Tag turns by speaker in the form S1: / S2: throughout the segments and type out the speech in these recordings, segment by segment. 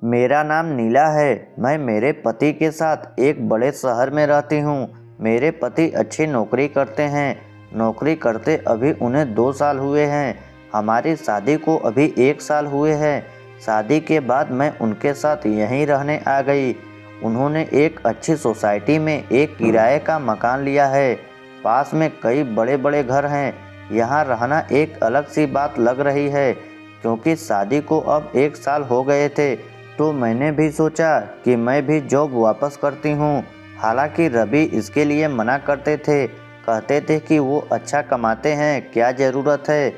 S1: मेरा नाम नीला है। मैं मेरे पति के साथ एक बड़े शहर में रहती हूँ। मेरे पति अच्छी नौकरी करते हैं। नौकरी करते अभी उन्हें 2 साल हुए हैं। हमारी शादी को अभी 1 साल हुए हैं। शादी के बाद मैं उनके साथ यहीं रहने आ गई। उन्होंने एक अच्छी सोसाइटी में एक किराए का मकान लिया है। पास में कई बड़े बड़े घर हैं। यहाँ रहना एक अलग सी बात लग रही है, क्योंकि शादी को अब 1 साल हो गए थे। तो मैंने भी सोचा कि मैं भी जॉब वापस करती हूँ। हालांकि रवि इसके लिए मना करते थे, कहते थे कि वो अच्छा कमाते हैं, क्या ज़रूरत है।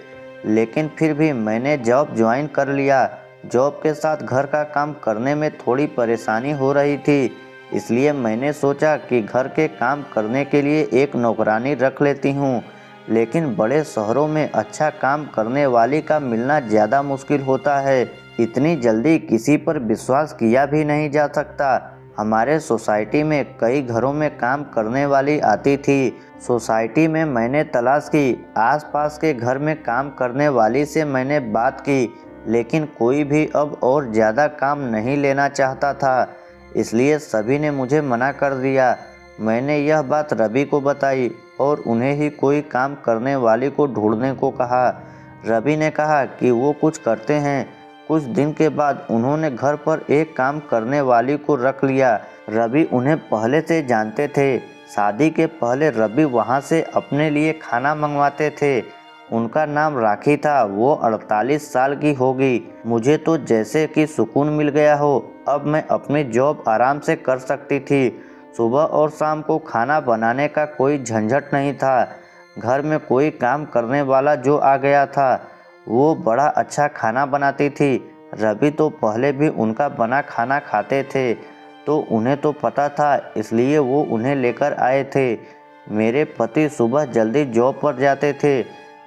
S1: लेकिन फिर भी मैंने जॉब ज्वाइन कर लिया। जॉब के साथ घर का काम करने में थोड़ी परेशानी हो रही थी, इसलिए मैंने सोचा कि घर के काम करने के लिए एक नौकरानी रख लेती हूँ। लेकिन बड़े शहरों में अच्छा काम करने वाली का मिलना ज़्यादा मुश्किल होता है। इतनी जल्दी किसी पर विश्वास किया भी नहीं जा सकता। हमारे सोसाइटी में कई घरों में काम करने वाली आती थी। सोसाइटी में मैंने तलाश की, आसपास के घर में काम करने वाली से मैंने बात की, लेकिन कोई भी अब और ज़्यादा काम नहीं लेना चाहता था। इसलिए सभी ने मुझे मना कर दिया। मैंने यह बात रवि को बताई और उन्हें ही कोई काम करने वाली को ढूंढने को कहा। रवि ने कहा कि वो कुछ करते हैं। कुछ दिन के बाद उन्होंने घर पर एक काम करने वाली को रख लिया। रवि उन्हें पहले से जानते थे। शादी के पहले रवि वहां से अपने लिए खाना मंगवाते थे। उनका नाम राखी था। वो 48 साल की होगी। मुझे तो जैसे कि सुकून मिल गया हो। अब मैं अपनी जॉब आराम से कर सकती थी। सुबह और शाम को खाना बनाने का कोई झंझट नहीं था। घर में कोई काम करने वाला जो आ गया था, वो बड़ा अच्छा खाना बनाती थी। रवि तो पहले भी उनका बना खाना खाते थे, तो उन्हें तो पता था, इसलिए वो उन्हें लेकर आए थे। मेरे पति सुबह जल्दी जॉब पर जाते थे।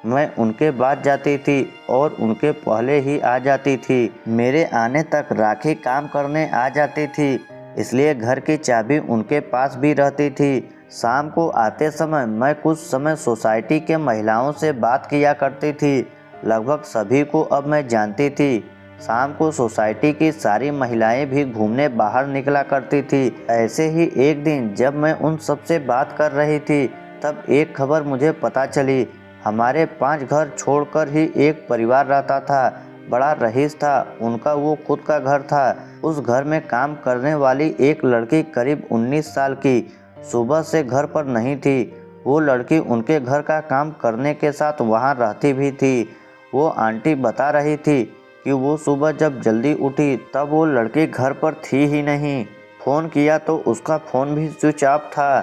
S1: मैं उनके बाद जाती थी और उनके पहले ही आ जाती थी। मेरे आने तक राखी काम करने आ जाती थी, इसलिए घर की चाबी उनके पास भी रहती थी। शाम को आते समय मैं कुछ समय सोसाइटी के महिलाओं से बात किया करती थी। लगभग सभी को अब मैं जानती थी। शाम को सोसाइटी की सारी महिलाएं भी घूमने बाहर निकला करती थी। ऐसे ही एक दिन जब मैं उन सब से बात कर रही थी, तब एक खबर मुझे पता चली। हमारे 5 घर छोड़कर ही एक परिवार रहता था। बड़ा रईस था। उनका वो खुद का घर था। उस घर में काम करने वाली एक लड़की करीब 19 साल की सुबह से घर पर नहीं थी। वो लड़की उनके घर का काम करने के साथ वहाँ रहती भी थी। वो आंटी बता रही थी कि वो सुबह जब जल्दी उठी तब वो लड़की घर पर थी ही नहीं। फ़ोन किया तो उसका फ़ोन भी स्विच ऑफ था।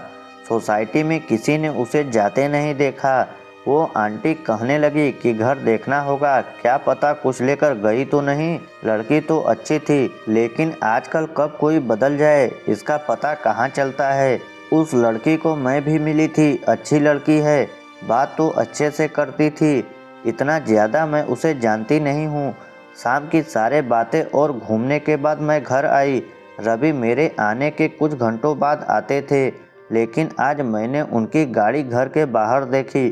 S1: सोसाइटी में किसी ने उसे जाते नहीं देखा। वो आंटी कहने लगी कि घर देखना होगा, क्या पता कुछ लेकर गई तो नहीं। लड़की तो अच्छी थी, लेकिन आजकल कब कोई बदल जाए इसका पता कहाँ चलता है। उस लड़की को मैं भी मिली थी। अच्छी लड़की है, बात तो अच्छे से करती थी। इतना ज़्यादा मैं उसे जानती नहीं हूँ। शाम की सारे बातें और घूमने के बाद मैं घर आई। रवि मेरे आने के कुछ घंटों बाद आते थे, लेकिन आज मैंने उनकी गाड़ी घर के बाहर देखी।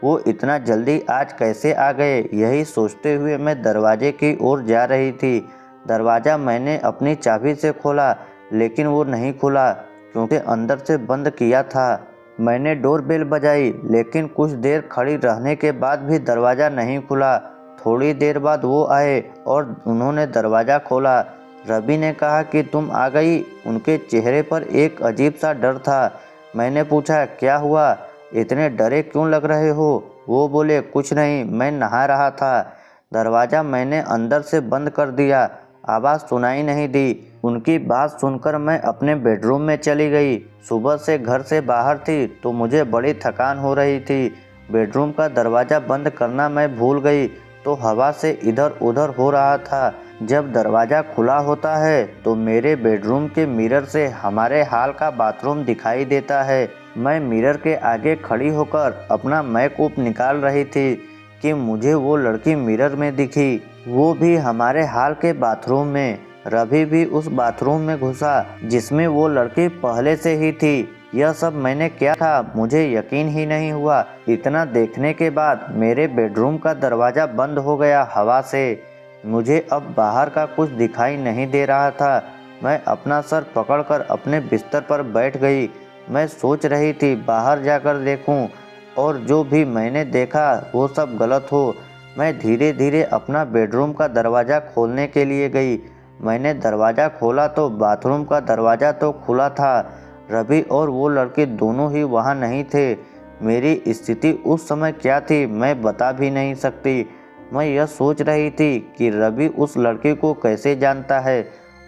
S1: वो इतना जल्दी आज कैसे आ गए, यही सोचते हुए मैं दरवाजे की ओर जा रही थी। दरवाज़ा मैंने अपनी चाबी से खोला, लेकिन वो नहीं खुला, क्योंकि अंदर से बंद किया था। मैंने डोरबेल बजाई, लेकिन कुछ देर खड़ी रहने के बाद भी दरवाज़ा नहीं खुला। थोड़ी देर बाद वो आए और उन्होंने दरवाज़ा खोला। रवि ने कहा कि तुम आ गई। उनके चेहरे पर एक अजीब सा डर था। मैंने पूछा, क्या हुआ, इतने डरे क्यों लग रहे हो? वो बोले, कुछ नहीं, मैं नहा रहा था। दरवाज़ा मैंने अंदर से बंद कर दिया। आवाज़ सुनाई नहीं दी। उनकी बात सुनकर मैं अपने बेडरूम में चली गई। सुबह से घर से बाहर थी तो मुझे बड़ी थकान हो रही थी। बेडरूम का दरवाज़ा बंद करना मैं भूल गई, तो हवा से इधर उधर हो रहा था। जब दरवाज़ा खुला होता है तो मेरे बेडरूम के मिरर से हमारे हाल का बाथरूम दिखाई देता है। मैं मिरर के आगे खड़ी होकर अपना मेकअप निकाल रही थी कि मुझे वो लड़की मिरर में दिखी, वो भी हमारे हाल के बाथरूम में। रवि भी उस बाथरूम में घुसा जिसमें वो लड़की पहले से ही थी। यह सब मैंने क्या था, मुझे यकीन ही नहीं हुआ। इतना देखने के बाद मेरे बेडरूम का दरवाज़ा बंद हो गया हवा से। मुझे अब बाहर का कुछ दिखाई नहीं दे रहा था। मैं अपना सर पकड़कर अपने बिस्तर पर बैठ गई। मैं सोच रही थी बाहर जाकर देखूं और जो भी मैंने देखा वो सब गलत हो। मैं धीरे धीरे अपना बेडरूम का दरवाज़ा खोलने के लिए गई। मैंने दरवाज़ा खोला तो बाथरूम का दरवाज़ा तो खुला था। रवि और वो लड़के दोनों ही वहाँ नहीं थे। मेरी स्थिति उस समय क्या थी मैं बता भी नहीं सकती। मैं यह सोच रही थी कि रवि उस लड़के को कैसे जानता है।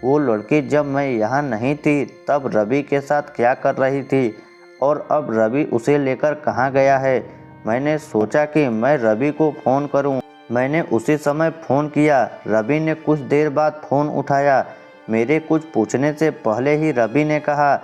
S1: वो लड़की जब मैं यहाँ नहीं थी तब रवि के साथ क्या कर रही थी और अब रवि उसे लेकर कहाँ गया है। मैंने सोचा कि मैं रवि को फ़ोन करूं। मैंने उसी समय फ़ोन किया। रवि ने कुछ देर बाद फ़ोन उठाया। मेरे कुछ पूछने से पहले ही रवि ने कहा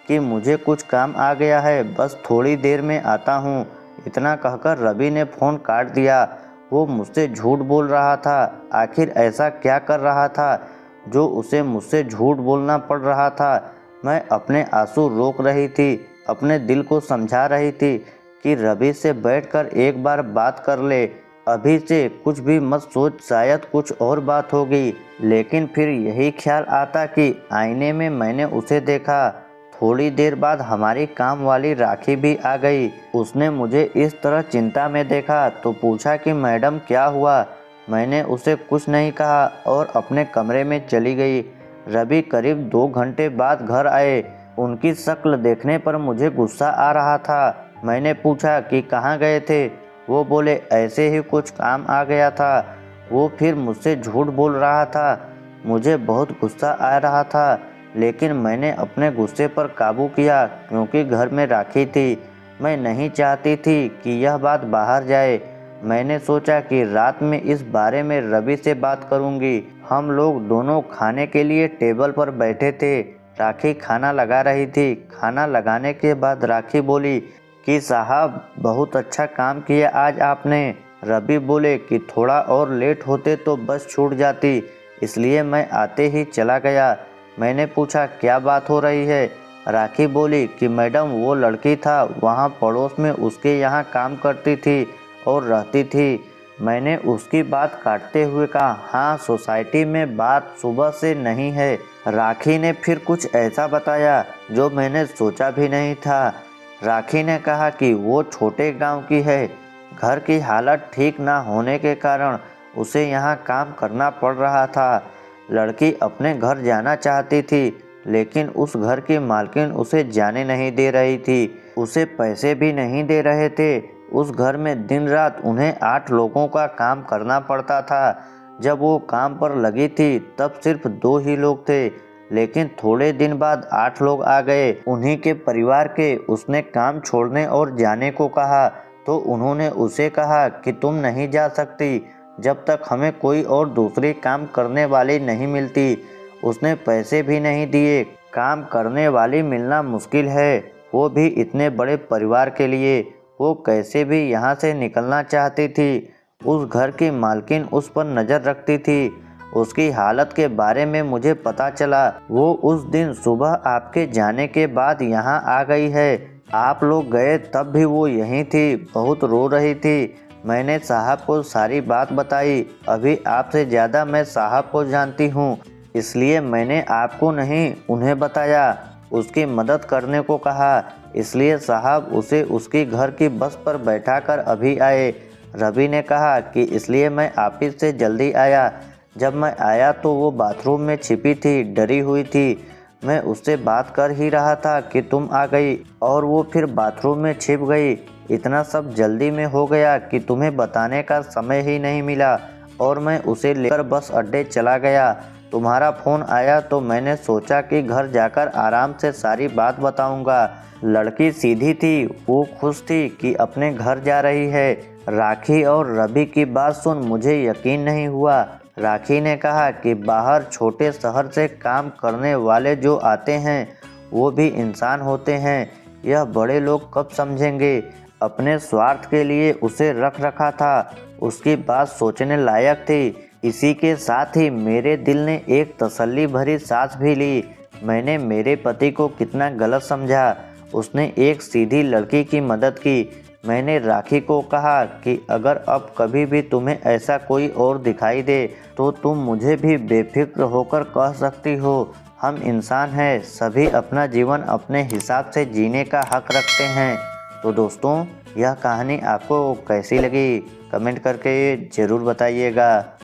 S1: कि मुझे कुछ काम आ गया है, बस थोड़ी देर में आता हूँ। इतना कहकर रवि ने फ़ोन काट दिया। वो मुझसे झूठ बोल रहा था। आखिर ऐसा क्या कर रहा था जो उसे मुझसे झूठ बोलना पड़ रहा था। मैं अपने आंसू रोक रही थी, अपने दिल को समझा रही थी कि रवि से बैठकर एक बार बात कर ले। अभी से कुछ भी मत सोच, शायद कुछ और बात होगी। लेकिन फिर यही ख्याल आता कि आईने में मैंने उसे देखा। थोड़ी देर बाद हमारी काम वाली राखी भी आ गई। उसने मुझे इस तरह चिंता में देखा तो पूछा कि मैडम क्या हुआ। मैंने उसे कुछ नहीं कहा और अपने कमरे में चली गई। रवि करीब 2 घंटे बाद घर आए। उनकी शक्ल देखने पर मुझे गुस्सा आ रहा था। मैंने पूछा कि कहाँ गए थे। वो बोले ऐसे ही कुछ काम आ गया था। वो फिर मुझसे झूठ बोल रहा था। मुझे बहुत गुस्सा आ रहा था, लेकिन मैंने अपने गुस्से पर काबू किया क्योंकि घर में राखी थी। मैं नहीं चाहती थी कि यह बात बाहर जाए। मैंने सोचा कि रात में इस बारे में रवि से बात करूंगी। हम लोग दोनों खाने के लिए टेबल पर बैठे थे। राखी खाना लगा रही थी। खाना लगाने के बाद राखी बोली कि साहब बहुत अच्छा काम किया आज आपने। रवि बोले कि थोड़ा और लेट होते तो बस छूट जाती, इसलिए मैं आते ही चला गया। मैंने पूछा क्या बात हो रही है। राखी बोली कि मैडम वो लड़की था वहाँ पड़ोस में, उसके यहाँ काम करती थी और रहती थी। मैंने उसकी बात काटते हुए कहा हाँ, सोसाइटी में बात सुबह से नहीं है। राखी ने फिर कुछ ऐसा बताया जो मैंने सोचा भी नहीं था। राखी ने कहा कि वो छोटे गांव की है। घर की हालत ठीक ना होने के कारण उसे यहाँ काम करना पड़ रहा था। लड़की अपने घर जाना चाहती थी, लेकिन उस घर की मालकिन उसे जाने नहीं दे रही थी। उसे पैसे भी नहीं दे रहे थे। उस घर में दिन रात उन्हें 8 लोगों का काम करना पड़ता था। जब वो काम पर लगी थी तब सिर्फ 2 ही लोग थे, लेकिन थोड़े दिन बाद 8 लोग आ गए। उन्हीं के परिवार के। उसने काम छोड़ने और जाने को कहा तो उन्होंने उसे कहा कि तुम नहीं जा सकती जब तक हमें कोई और दूसरी काम करने वाली नहीं मिलती। उसने पैसे भी नहीं दिए। काम करने वाली मिलना मुश्किल है, वो भी इतने बड़े परिवार के लिए। वो कैसे भी यहाँ से निकलना चाहती थी। उस घर की मालकिन उस पर नज़र रखती थी। उसकी हालत के बारे में मुझे पता चला। वो उस दिन सुबह आपके जाने के बाद यहाँ आ गई है। आप लोग गए तब भी वो यहीं थी, बहुत रो रही थी। मैंने साहब को सारी बात बताई। अभी आपसे ज़्यादा मैं साहब को जानती हूँ, इसलिए मैंने आपको नहीं उन्हें बताया। उसकी मदद करने को कहा, इसलिए साहब उसे उसकी घर की बस पर बैठाकर अभी आए। रवि ने कहा कि इसलिए मैं ऑफिस से जल्दी आया। जब मैं आया तो वो बाथरूम में छिपी थी, डरी हुई थी। मैं उससे बात कर ही रहा था कि तुम आ गई और वो फिर बाथरूम में छिप गई। इतना सब जल्दी में हो गया कि तुम्हें बताने का समय ही नहीं मिला और मैं उसे लेकर बस अड्डे चला गया। तुम्हारा फ़ोन आया तो मैंने सोचा कि घर जाकर आराम से सारी बात बताऊंगा। लड़की सीधी थी, वो खुश थी कि अपने घर जा रही है। राखी और रवि की बात सुन मुझे यकीन नहीं हुआ। राखी ने कहा कि बाहर छोटे शहर से काम करने वाले जो आते हैं वो भी इंसान होते हैं। यह बड़े लोग कब समझेंगे। अपने स्वार्थ के लिए उसे रख रखा था। उसकी बात सोचने लायक थी। इसी के साथ ही मेरे दिल ने एक तसल्ली भरी सांस भी ली। मैंने मेरे पति को कितना गलत समझा। उसने एक सीधी लड़की की मदद की, मैंने राखी को कहा कि अगर अब कभी भी तुम्हें ऐसा कोई और दिखाई दे तो तुम मुझे भी बेफिक्र होकर कह सकती हो। हम इंसान हैं, सभी अपना जीवन अपने हिसाब से जीने का हक रखते हैं। तो दोस्तों, यह कहानी आपको कैसी लगी कमेंट करके ज़रूर बताइएगा।